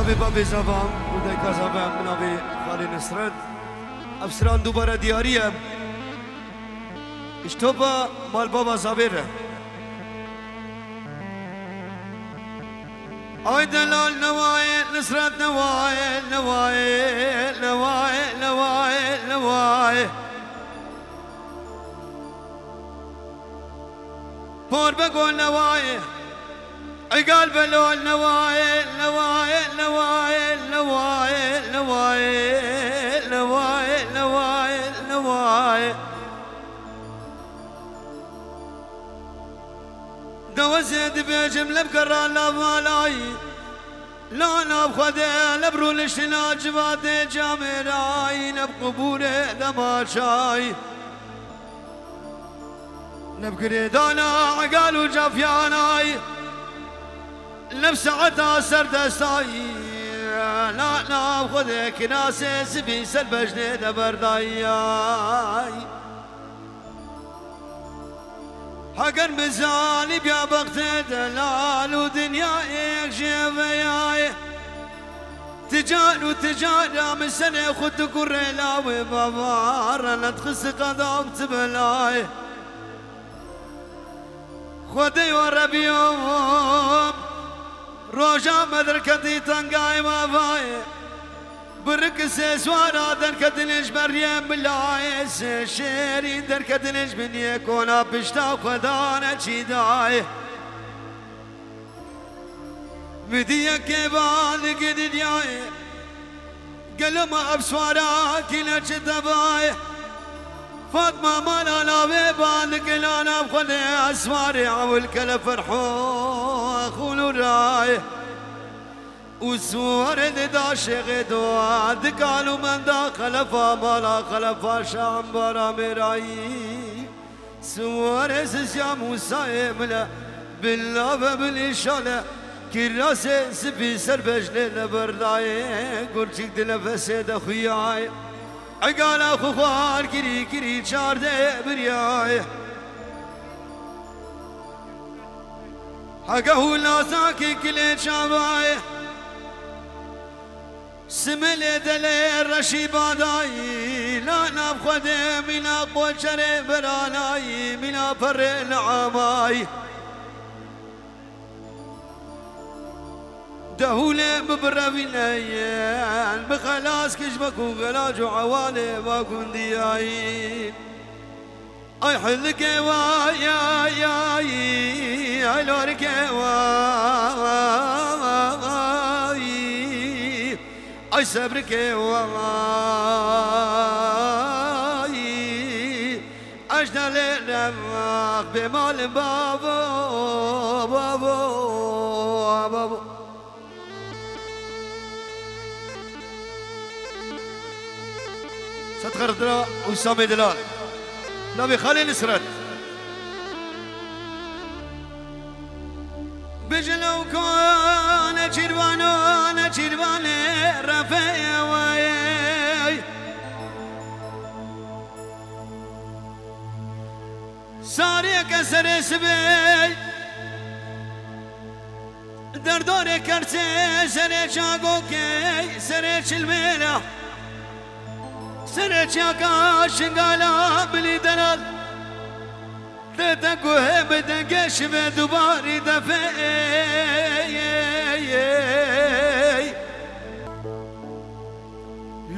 نبی بابی زبان بوده که زبان نبی خالی نصرت افسران دوباره دیاریم اشتوبا مال بابا زبیره آی دلال نوای نصرت نوای نوای نوای نوای نوای بور بقول نوای عقال بلول نوايل نوايل نوايل نوايل نوايل نوايل نوايل نوايل دوا زيد بجملة بقران لا مالاي لا نبخده نبرو لشنا جبادي جامراي نبقبوله دماشاي نبقري دانا عقال وجافياناي نفس عطا سرد ساي لا ناخذك ناس سبي سلبجني دبرداي حقا بزالي بيا بغت دلال ودنيا يكشفياي تجار وتجار من سنة خد كريلا وبابار لا تخس قضاء بتبلاي خدي وربي يوم روجا مدركتي تنقاي وفاي بركس سوارا دركتنش بريم بلاي شيري دركتنش من يكونا بشتا خدانا چيداي بديا كيبال قدياي قلما ابسوارا كلا چتباي فاطمة مالا لاوي بالك لانا بخلي اسواري والكل فرحو خولو راي وسوار داش غدوا دقالو من دا خلفا مالا خلفا شام برا مراي سوار سيا موسى ملا بالله بالإشالة كراس سبي سربجل لبرداي قرشك دنفسي دخياي عقال اخو خوار كري كري شار دي برياي حقه لاساكي كلي شاباي سمل دلي الرشيبا داي لا نبخد منا قوشر براناي منا فر العاماي دهولة ببرابينيان بخلاص كشبكو غلاجو عوالي باكون دياي اي حلك واي اي لورك واي اي صبرك واي اجدل الرماق بمال بابو بابو بابو صدق ردرا وسامي دلال نبي خالي نسرت بجلو كون چيربانو چيربانه رفيع وي ساري كسر سبي دردور كرتي سري چاگوكي سري چلمينا سري چاگا شنگالا بلي دلال تتقوه بدقش بدباري دفاي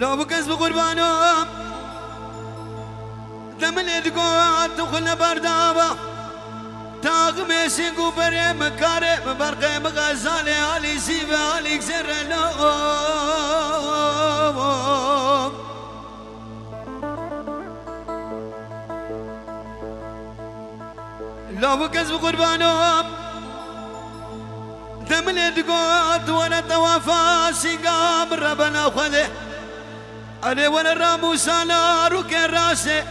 لو بكز بقربانهم دمن ادقوات تخلنا بردابة تاغمي سيقو بريم كارم برقي مغزالي علي سيبا عليك زر لو بكز بقربانهم دمن ادقوات وانا توافا سيقام ربنا وخذه أنا وانا راموسانا روكي راسي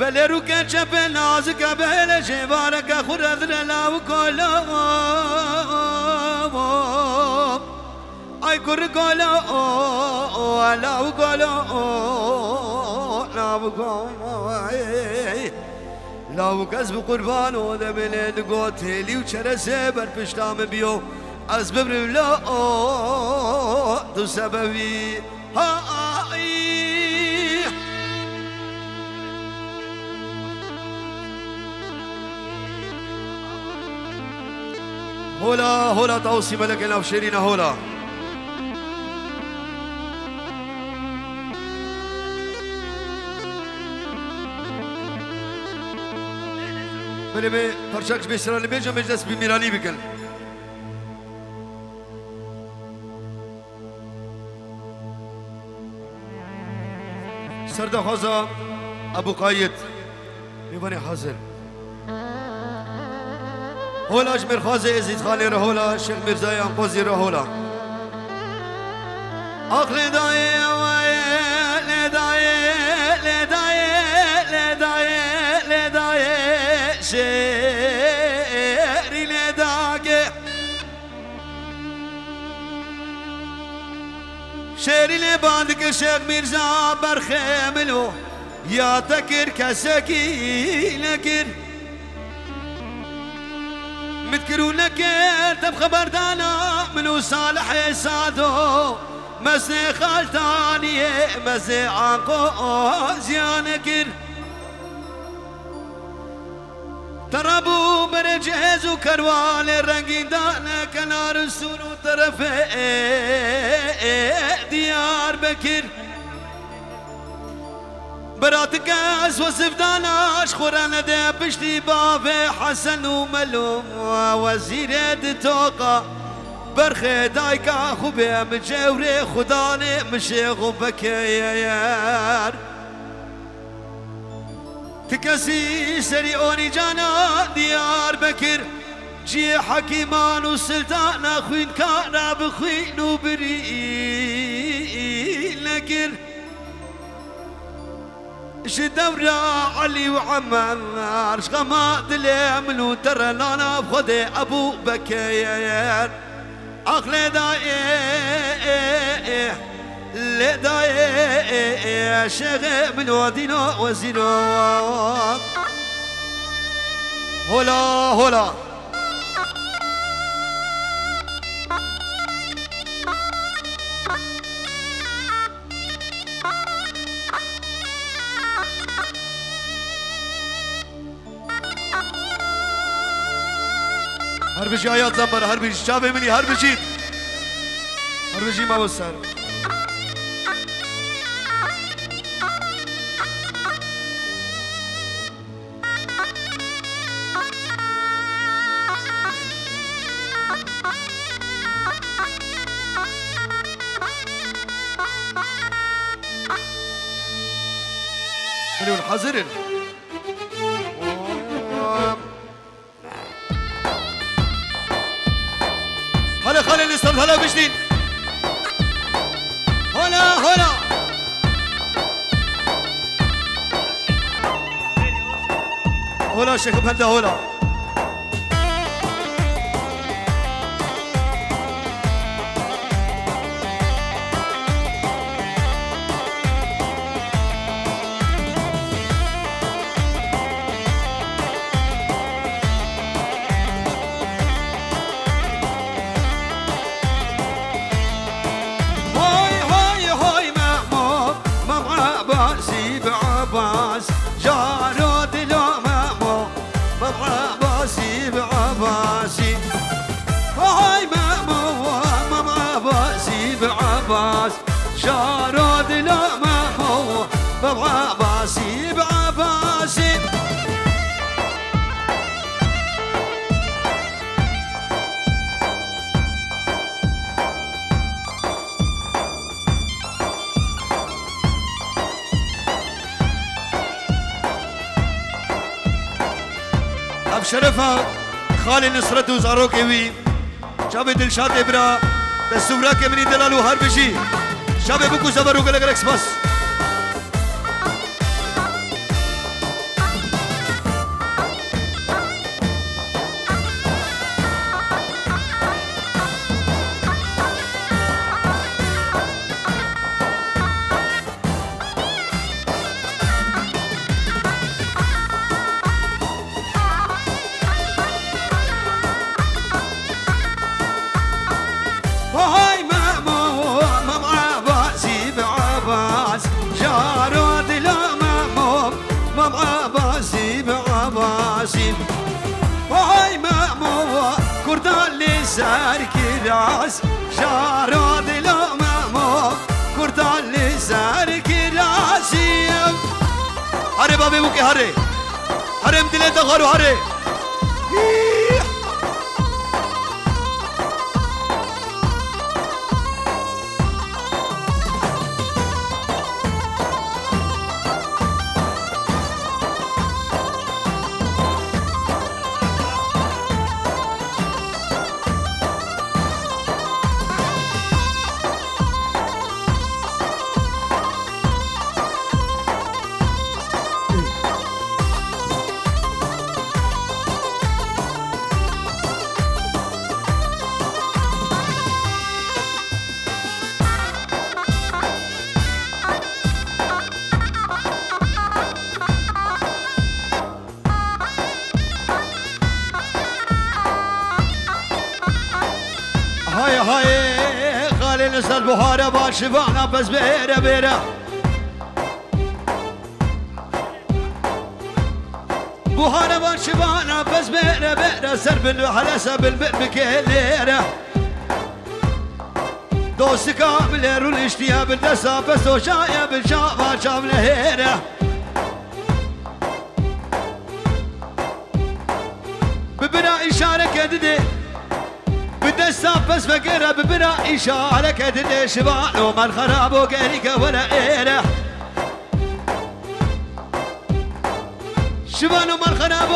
بل روكي شبه نازك بهل جبارك خرد لا وكلام أي كر كلام لا وكلام لا وكلام لا كسب قربان وده بلد قوتي لي وشرسه بربشتام بيو أسبب لا تو سببي هاي هولا توصي ملك الأبشرين هولا بله به پرچکش بسرانی بیجا مجلس بیمیرانی بکن سرده خوزا ابو قاید میوانی حاضر هولا اجمر خوازه ازید خالی رهولا شیخ مرزای انقوزی رهولا اقل دایی شيري لداقي شيري لبادك شيخ ميرزا برخيملو يا تكر كسكي لكر متكرو لكر تب خبر دانا منو صالح سادو مسي خالتاني مسي عقو زيانكر ترابو برجهز وكروال رنگين دانا كنار السنو طرف ديار بكر براتك وصف داناش خوران ده بشتي باب حسن وملوم وزير توقع برخي دايكا خوبي مجوري خداني مشيخ وبكيار تكسي سريعوني جانا ديار بكر جي حكيمان وسلطان اخوين كان بخوين وبري لكر شدورا علي وعمار شغما دليملو ترى لانا بخدي ابو بكير عقل داي لداي شيخ من ودينا وزينا هلا هر بشي آيات زنبر هر بشي شابه مني هر بشي ما بسر مليون حاضرين هلا خلي الاستاذ هلا بجديد هلا شيخ بهدا هلا شارد لا ما هو بعباسي بعباسي ابشرفها خالي نصرت وزاروكي شاب دلشاد ابرا دستورا کے منی دلالو ہر بشی شابه بکو زبرو که لگر اکسپاس كراس شارود لومامو كرتان لسار كراسي هري بابي بوكي هري هري مدلي دغرو هري هاي خالي نسل بحارة باشفانا بس بيرة بيرة بحارة باشفانا بس بيرة بيرة سر بالوحلة سبل بكيليرة دوست كامل رول اشتيا بالدسا بس وشايا بالشابة شامل هيرة ببنا إشارة كددي بدستا بس فقرة ببنا إشارة كددي شبان وما الخراب وكاريكا ولا إيرة شبان وما الخراب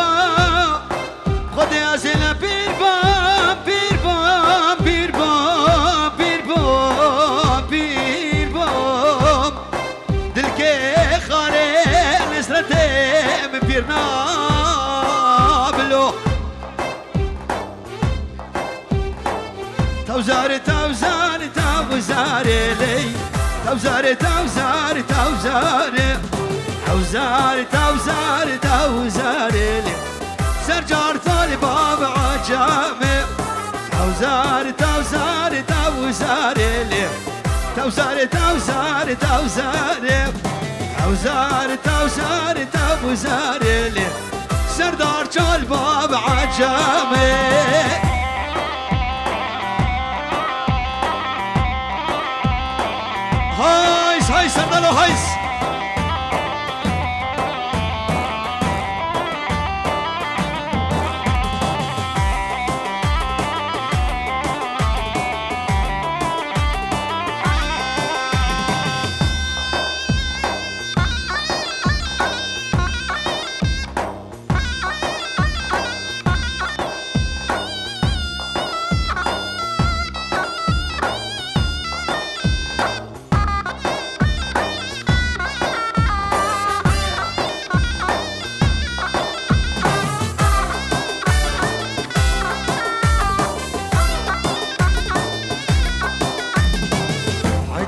خد يا زينة بير بام بير بام بير بام بير بام بير بام دلكي خالي نسرتي من بيرنا بلو توزاري توزاري توزاري لي توزاري توزاري توزاري توزاري توزاري توزاري لي سرجار طالي باب عجامي توزاري توزاري توزاري لي توزاري توزاري توزاري توزاري توزاري توزاري لي سردار جال باب عجامي هايس هايس سردالو هايس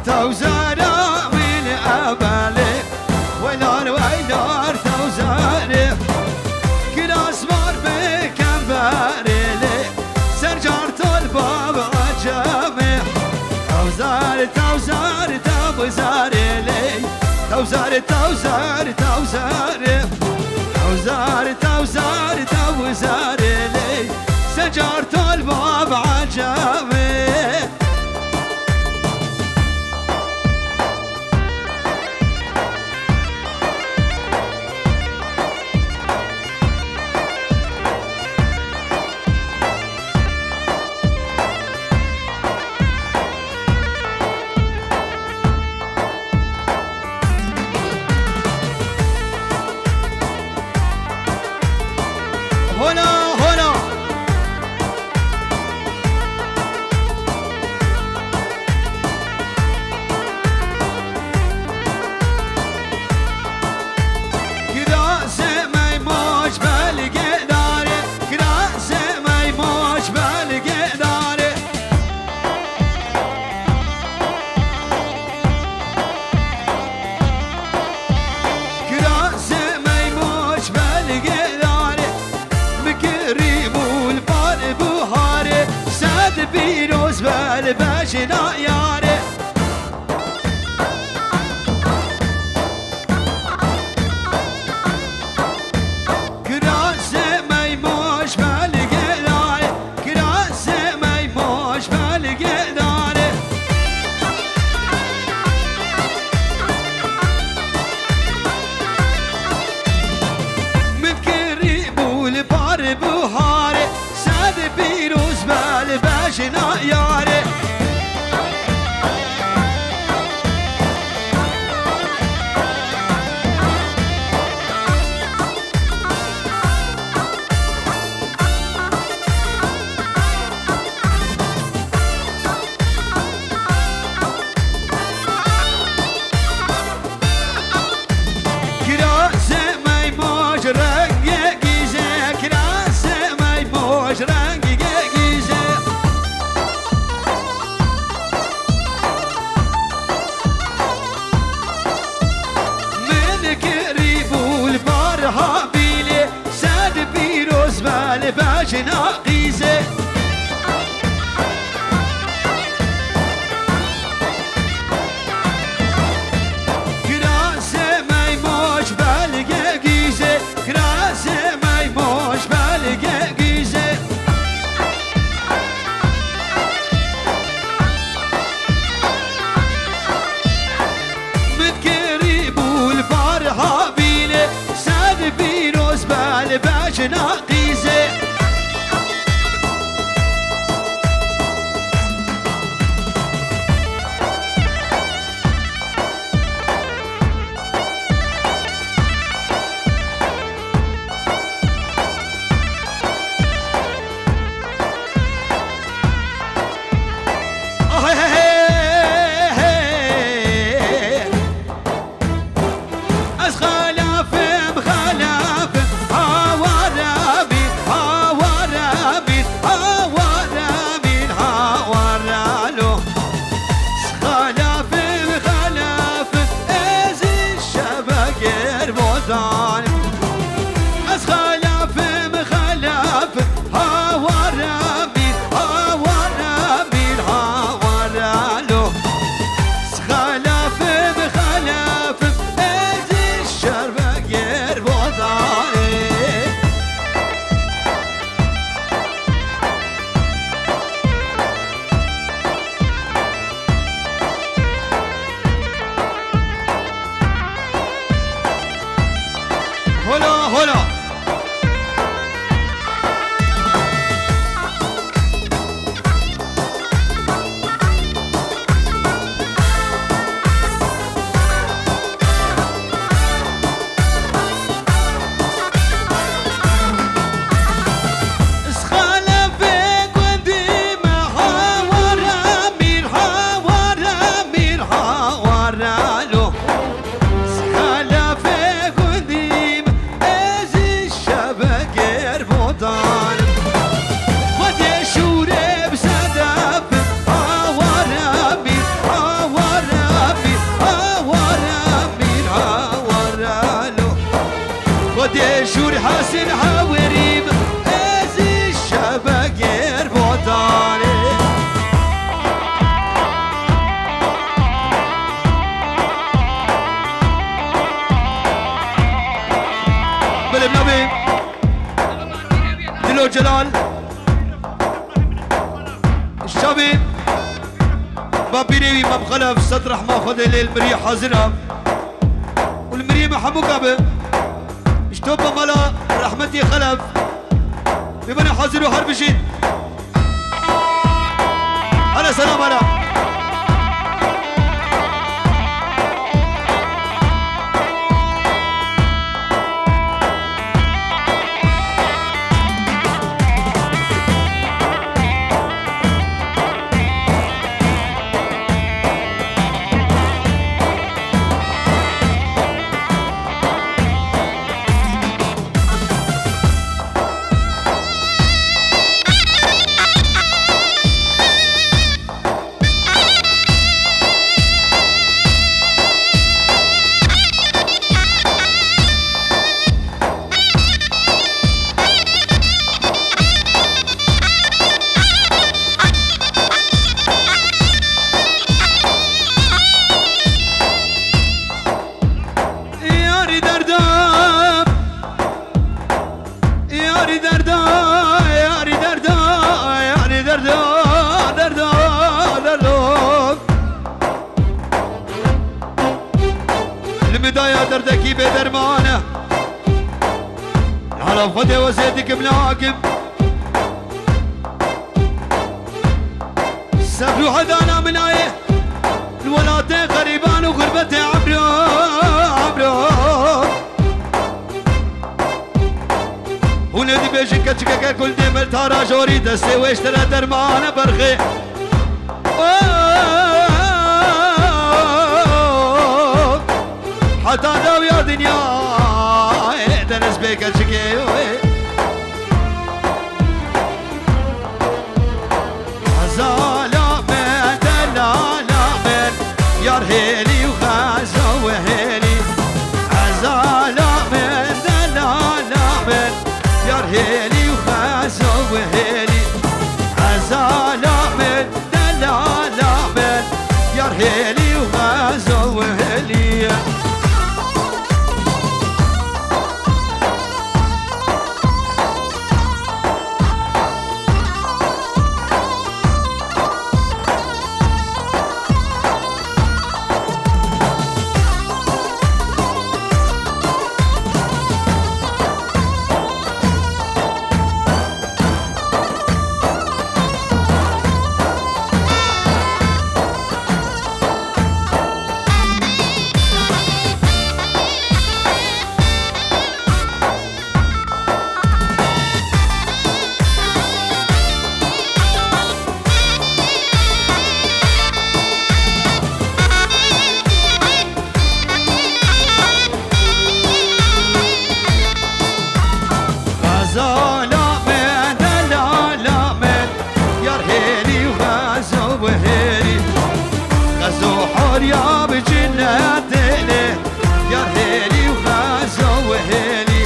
توزارة من أبالي ونار وينار توزاري كل أسمار بكم باريلي سرجار طلبة بعجامي توزاري توزاري توزاري لي توزاري توزاري توزاري توزاري توزاري توزاري لي سرجار طلبة بعجامي هنا هنا كدا زي موج بالقداري كدا زي موج بالقداري كدا زي موج بالقداري مكريم والبار بوهاري ساد بيروز بالباجنا ياري كراس ما يموش بالقلاري كراس ما يموش بالقلاري قداره من كريب والبار بهاره ساد بيروز بالباشنا ياره باجنا قيزة كراسة ما يموش بالقى قيزة كراسة ما يموش بالقى قيزة متقرب والفرحة بيلي ساد بيروز بالباجنا قيزة شوري حاسن حوريب ازي الشباقير بوطاني بالبنبي دلو جلال الشابي بابي ريبي ما بخلف سترح ما خذ المريح حاضرها والمريح محمود قابل اشتوبة ملا رحمتي خلف ببني حاضر وحرب شيد أنا سلام أنا خدايا دردكي بدرمانه على خدي وزيدك ملاكم سبلو حدانا من آيه الولاتين غريبان وغربتي عبرو عبرو ولدي بيجي كتشكك كل دي ملتارا جوري دستي ويشترى درمانه برخي حتى داو يا دنيا دنس بيك الشكي زالا من دلالا من يار هيلي وغازو وهيلي زالا من دلالا من يار هيلي وغازو وهيلي زالا من دلالا من يار هيلي وغازو وهيلي يا بجنة ليلي يا هيلي وغازو وهيلي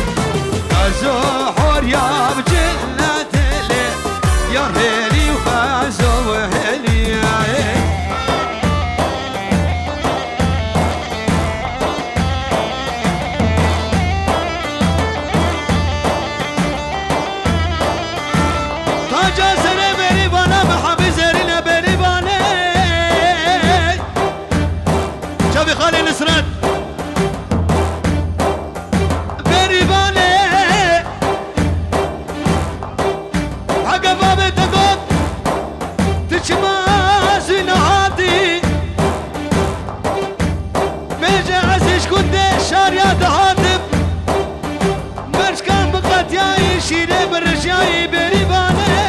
غازو حور يا بجنة ليلي يا هيلي وغازو وهيلي طاجة سنة بيري بانا محبي زرينا بيري بانا شافي خالي نسرت بريباني حق بابي تقوم تشماس نهاتي ميجا عزيش كنت شاريا دهاتب مرش كان بقات ياي شيري برشاي بريباني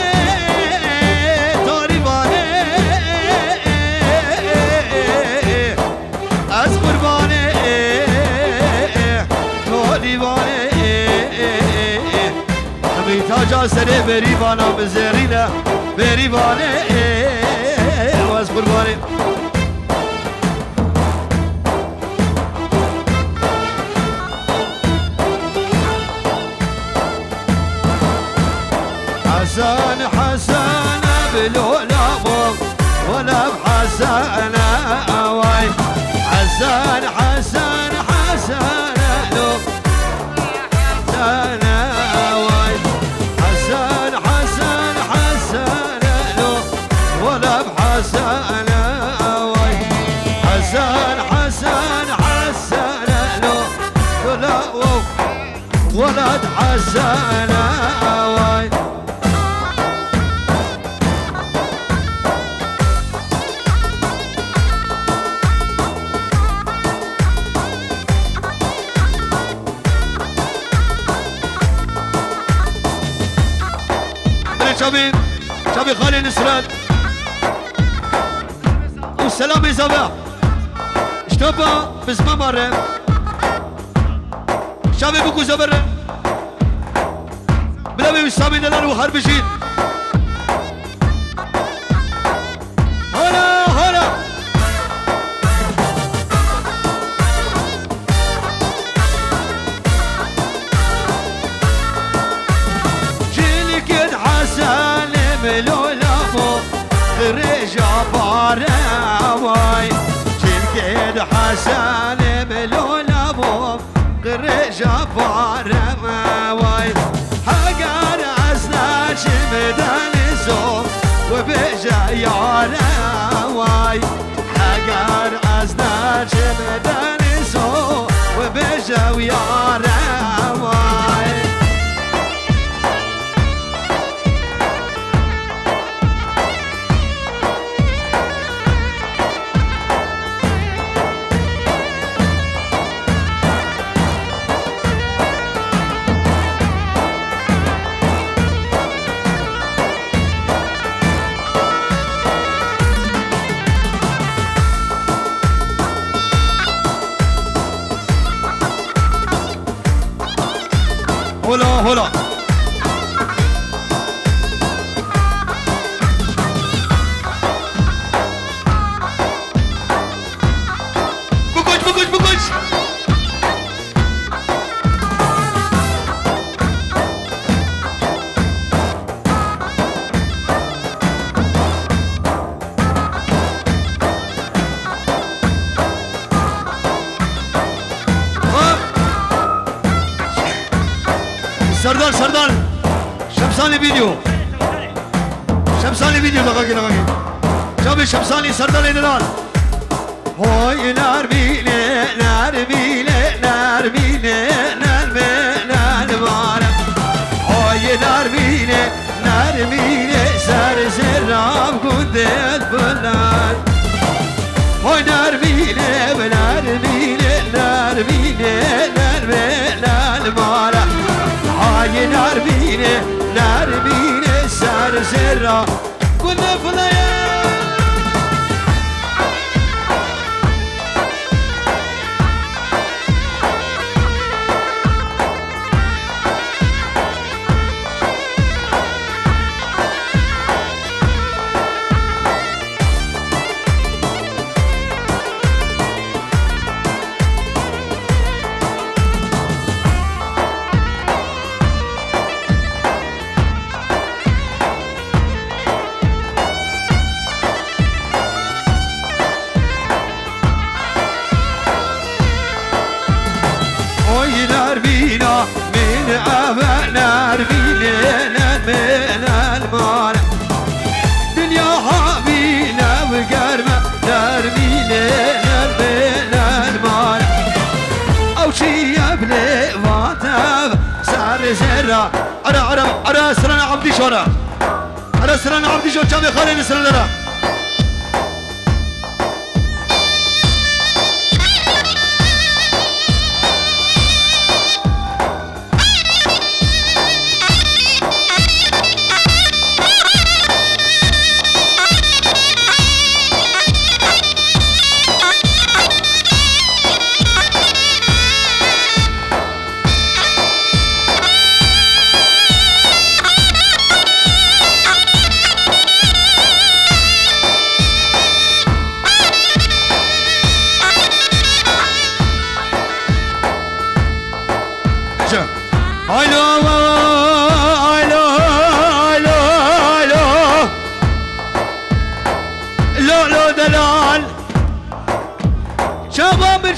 تاجا سري بريبانا بزرينا بريباني واز قرباني حسن حسن بلولا ولا بحسن اواي حسن حسن حسن لو حسن اواي حسن حسن حسن لو ولا بحسن اواي حسن حسن حسن لو ولا ولد حسن اواي شابي خالي نسرت والسلام يزبع اشتبع بزما مرة شابي بكو زبرة بلابي وسامي دلال وحرب بشين هلا هلا جيلي كد حسن ملولا فوق رجع باراواي جيل كد حسن ملولا فوق رجع باراواي حقار عزنا شمدان الزوم وبجا ياراواي حقار عزنا شمدان الزوم هلا بكوش سردار شمساني فيديو لغاكي شوفي شمساني سردار يدلال هوي نرميني هوي نرميني سر سراب كنت فلان هوي نرميني هاي نرميني سر سراب كنت فلان أرى سرنا عبدي شورا أرى سرنا عبدي شورا كم يخالين سرنا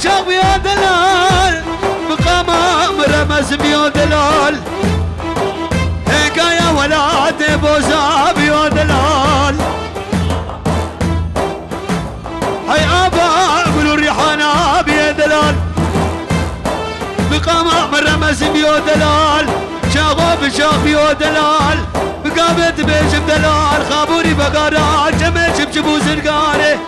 شاب يا دلال بقمام رمز يا دلال هيك يا ولاد بوزاب يا دلال هاي ابا قولوا الريحانه يا دلال بقمام رمز يا دلال شغب شاف يا دلال بقابت بيش بدلال خابوري بقارات جمل شبشبو زرقاري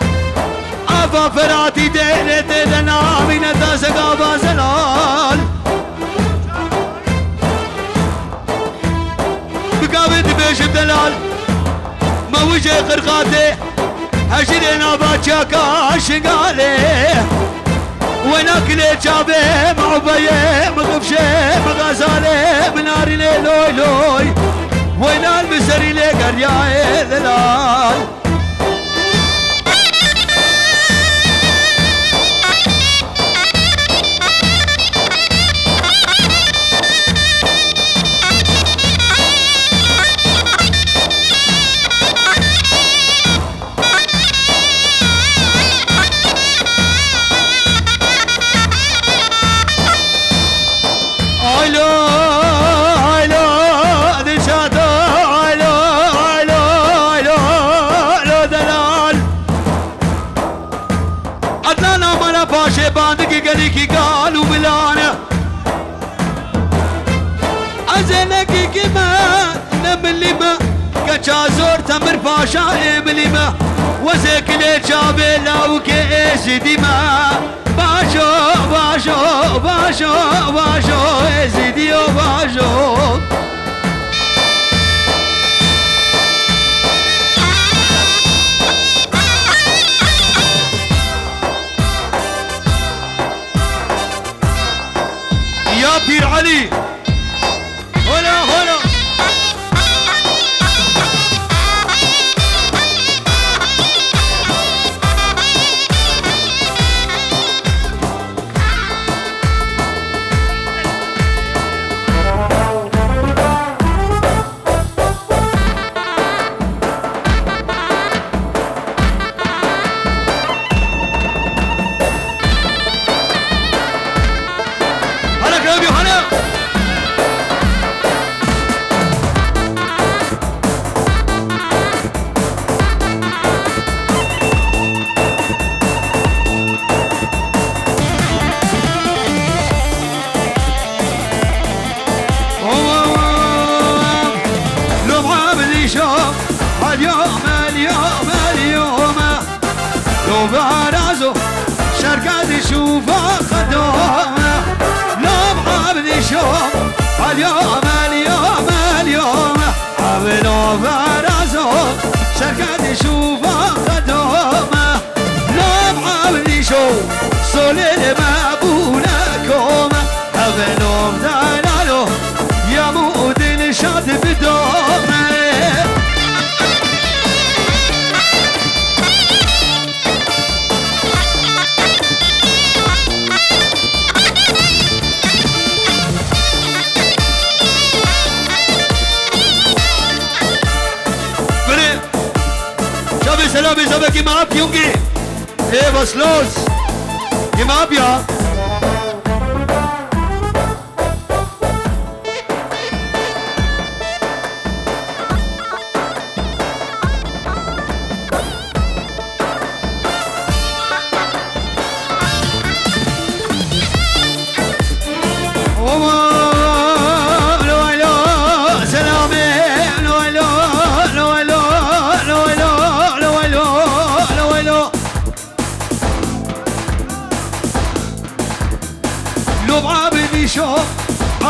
افا فراتي ديني تدنا من تاسقا بازلال بقابت بيش بدلال ما وجه قرقاتي هشرنا باتشاكا شقالي وينك لي جابي معبيه مغفشه مغازالي مناري لي لوي لوي وين المسري لي قرياي دلال باندقي قليكي قالوا بلانا أزلكي كما نملي ما كشازور تمر باشا إملي ما وزيك لي شابي لاوكي إيزي ديما باشو باشو باشو باشو إيزي ديو باشو يا بير علي لو برازو شركات شوفا خدومه لو عبدي شوم اليوم اليوم اليوم عبلو برازو شركات شوفا خدومه لو عبدي شوم صلي مابونكم عبلو دلالو يا مودن شاد بدومه سلام زبا की मां क्योंकि ए बसलोस की मां पिया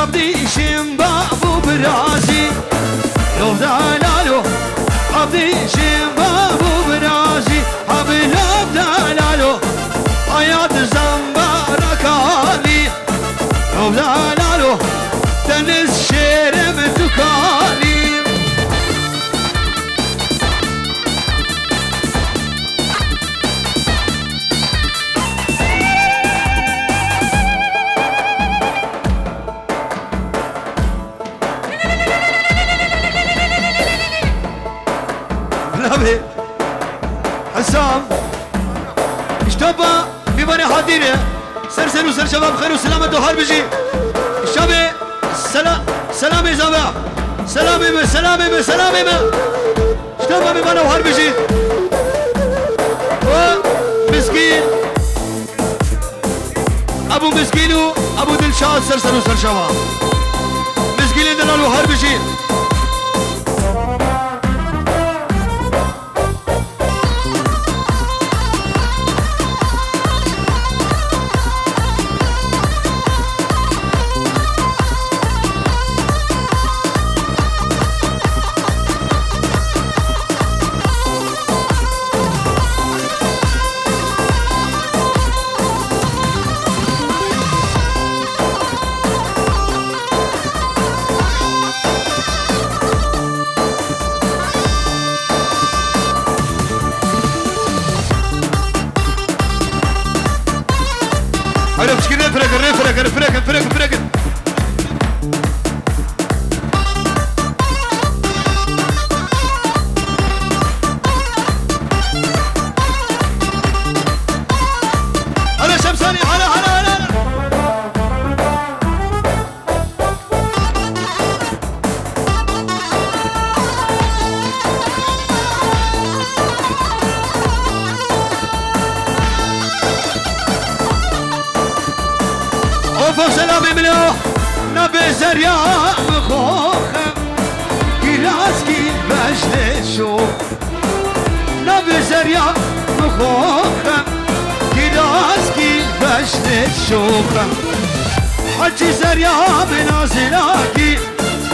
عبدي شمبابو براسي لو دلالو عبدي شمبابو براسي عبلو دلالو حياة زنباركاني لو دلالو تنس شيرم دكاني حسام اشتبه ببني حاضره سرسل وسر شباب خير وسلامة وحال بجي الشبه سلامي زبا سلامي سلامي اشتبه ببني وحال بجي ومسكين ابو مسكينو ابو دلشاد سرسل وسر شباب مسكين دلال وحال بجي فرق هلا شمساني هلا سلامي ملوح نبي زريا مخوخم كلاسكي بجلي شوخ نبي زريا مخوخم كلاسكي بجلي شوخم حجي زريا بنازلاكي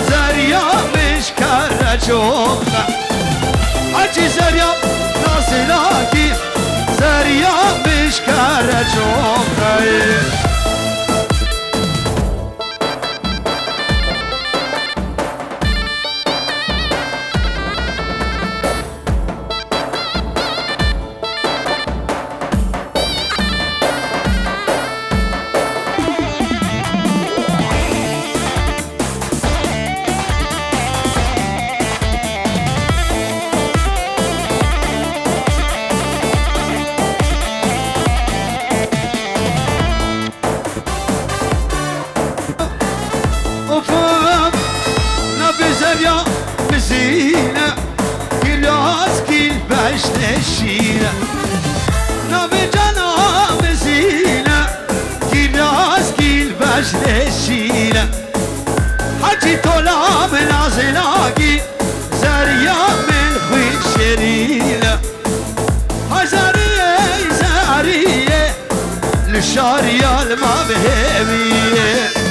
زريا مش كرجوخم حجي زريا نازلاكي زريا مش كرجوخم شاريال ما بهمي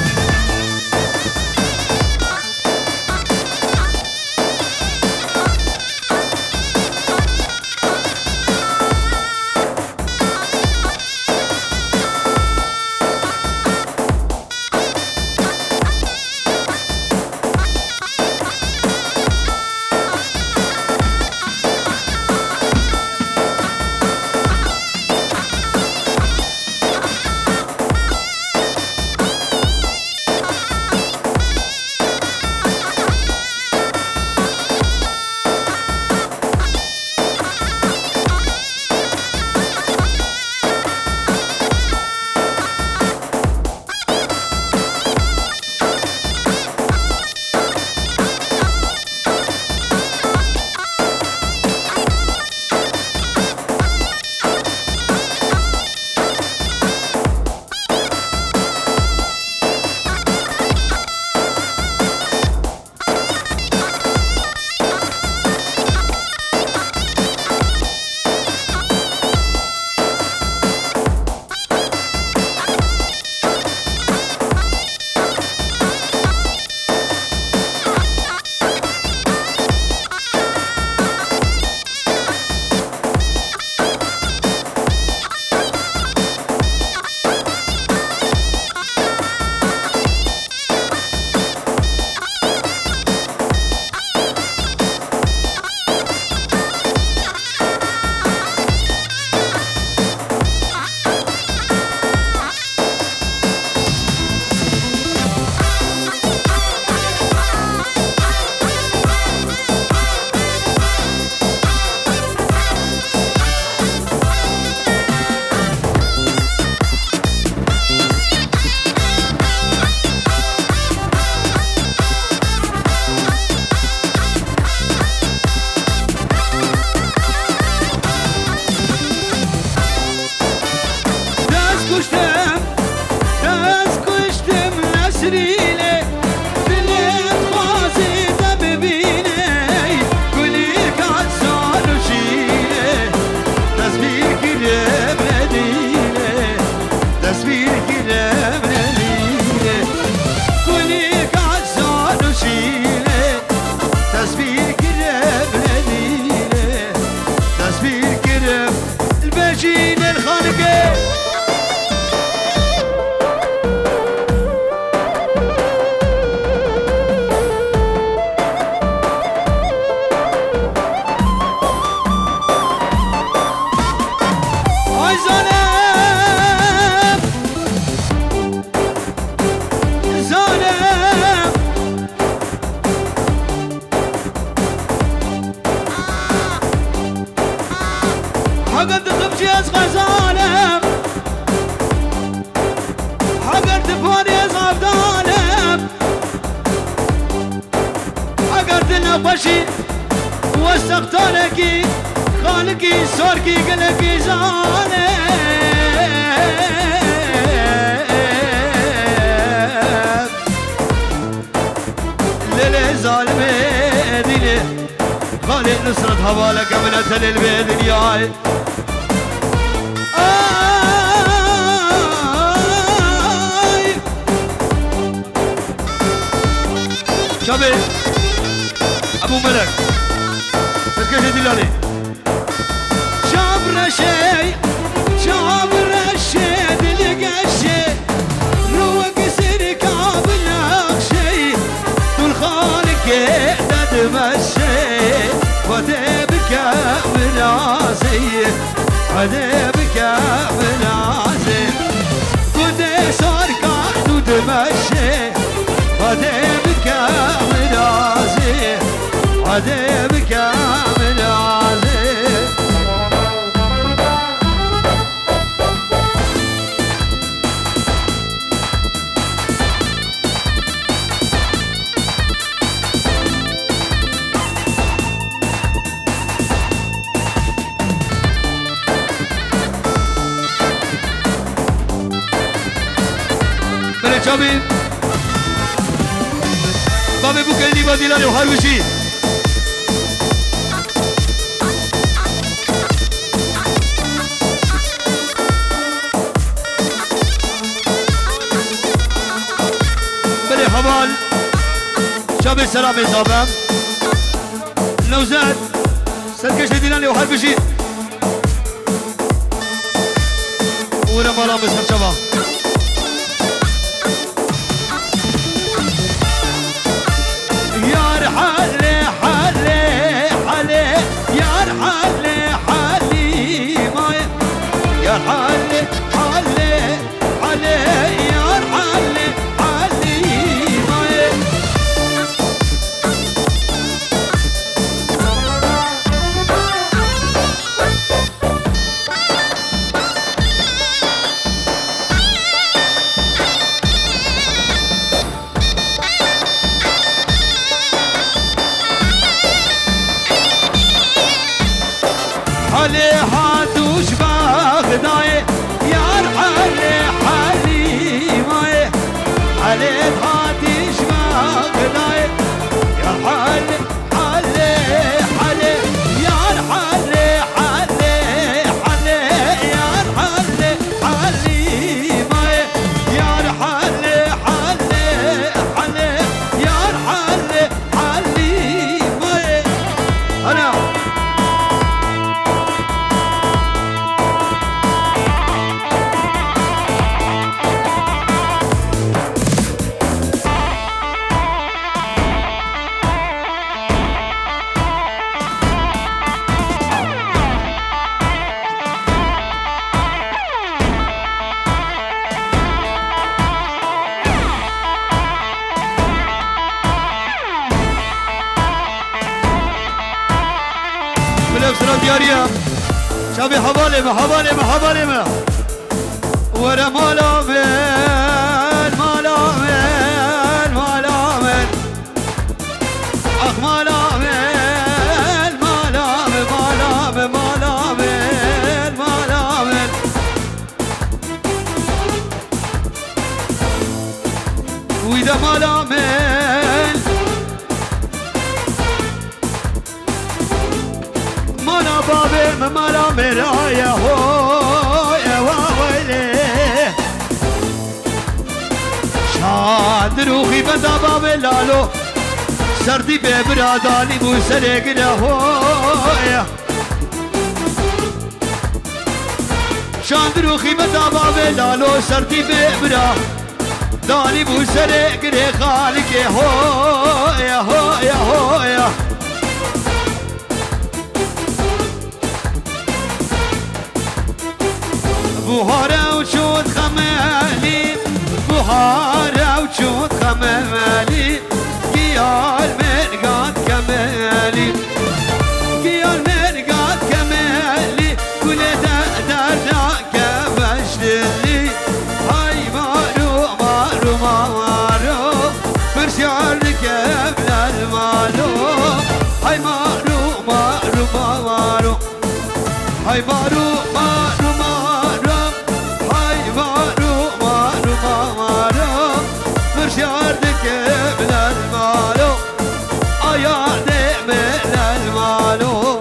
باشی وسقطانکی خالقی سارکی گلکی زانه لیل ظالم دینه خالق نصرت حواله قبلت للبدنياي شابي ابو ملك سركش دلالي شاب رشي دلقشي روق سيرك بالنقشي طول خالك يقدد مشي وديبك من عزي وديبك من عزي ودي صار قعد مشي وديبك من عزي وديبك من عزي شابي بابي بوكلي بديلاني وهروشي بابي سلامي صابم نوزاد سركش ديناني وحرب بشيد ورا مالا مسر شباب يا رحلي حلي حلي يا رحلي حلي ماي يا رحلي حلي حلي يا رحلي حلي ماي حلي حاتوش باغداي يا حلي حلي ماي حلي حاتوش باغداي يا حلي حلي حلي يا حلي حلي حلي يا حلي حلي ماي يا حلي حلي حلي يا حلي حلي ماي انا بالأبصرة ديارية شابي حوالي ورا مالامن أخ مالامن وإذا مالامن مالا بابي مالا مرايا هو يا ويلي شاد روحي بدا بابي لالو سردي ببراداني مو سرق له شاد روحي بدا بابي لالو سردي ببراداني مو سرق له خالك هو بوهارة وشوت خمالي بوهارة وشوت خمالي قيال مرقات كمالي قيال مرقات كمالي كل دردنا كبشتلي هاي مارو برشعر كبل المالو هاي مارو هاي مارو برشاردك من المالو أيادي من المالو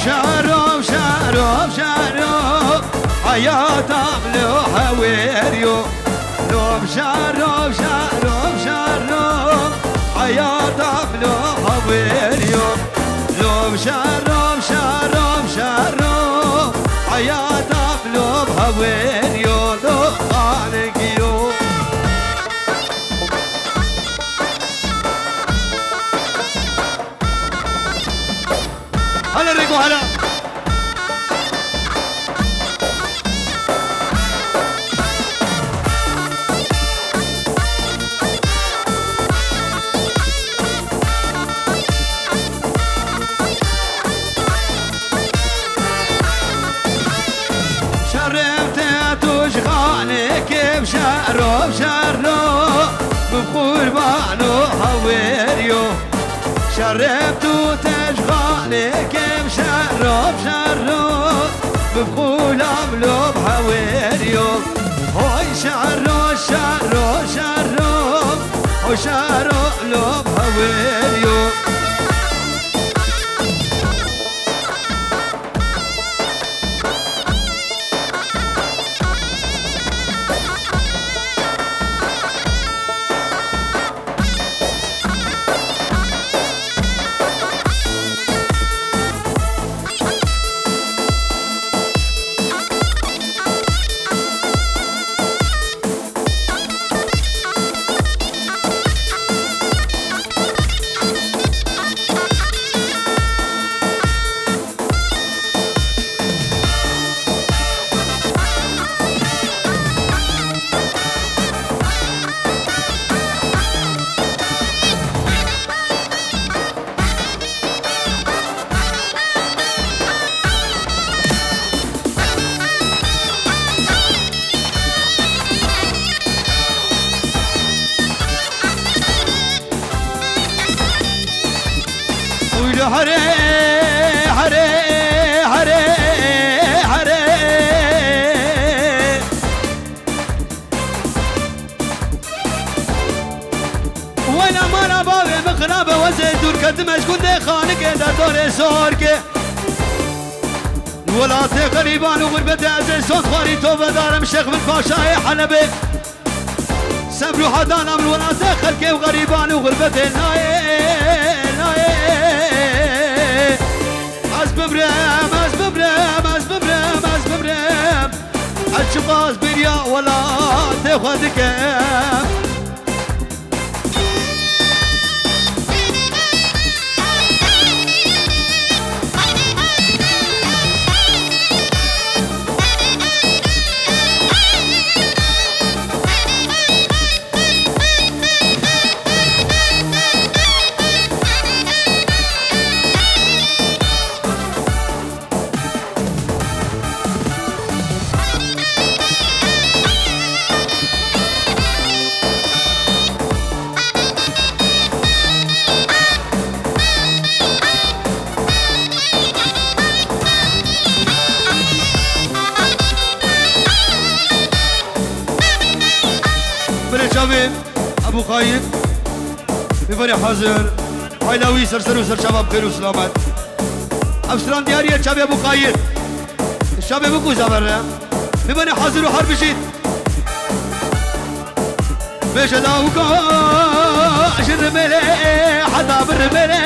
شارو حياة ملوحة ويريو لوب شروب شروب شروب حياة بلوب هويريو لوب شروب شروب شروب حياة بلوب هويريو دخانك يو هلا ريكو هلا شروب شروب بقربانو هويريو شربتو تشغالي كيف شروب شروب بقولام لوب هويريو هوي شروب شروب شروب هوي شروب لوب هويريو هري هري هري هري وانا مرا بابي مخربه وزيدور كدمش كنت خانك دا دور سورك ولاتي غريبان وغربتي عزيز صوت خاري توبه دارم شيخ من فاشاي حلبي سبرو حدانا من ولاتي خلكي وغريبان وغربتي از ببرم از ببرم از ببرم از ببرم الشقاز بريا ولا تاخذك ابو خايف بفري حاضر حيلاوي سرسر وسر شباب خير وسلامت افسران دياريه شباب ابو خايف الشباب ابو زبر بفري حاضر وحرب شيت بيش داوكا شر ملي حدا بر ملي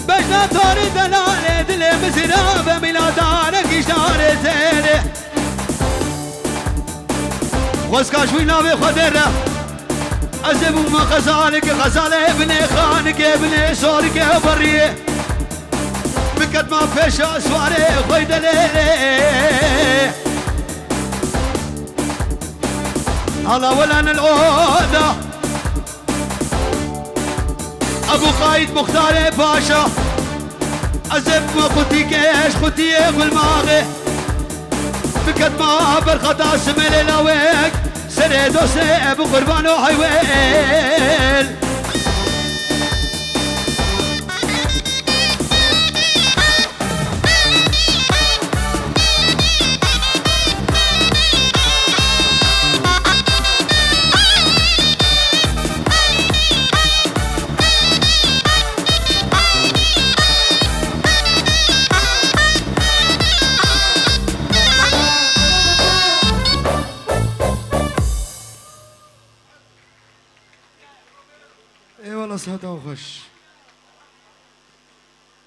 بيش لا توري دلالة دل مسرابة ميلادانك اشتاري زيني واسكاش ويناوي خدره أزبو ما غزالك غزالة ابن خانك ابن سورك بريه بكت ما فيش اسواري خويد ليلي هلا ولان الأوضة أبو قايد مختار باشا أزب ما خدي كيش خدي والماغي بكت ما برخطا سميل لويك سريدو سيب قربانو حيويل شاد و خوش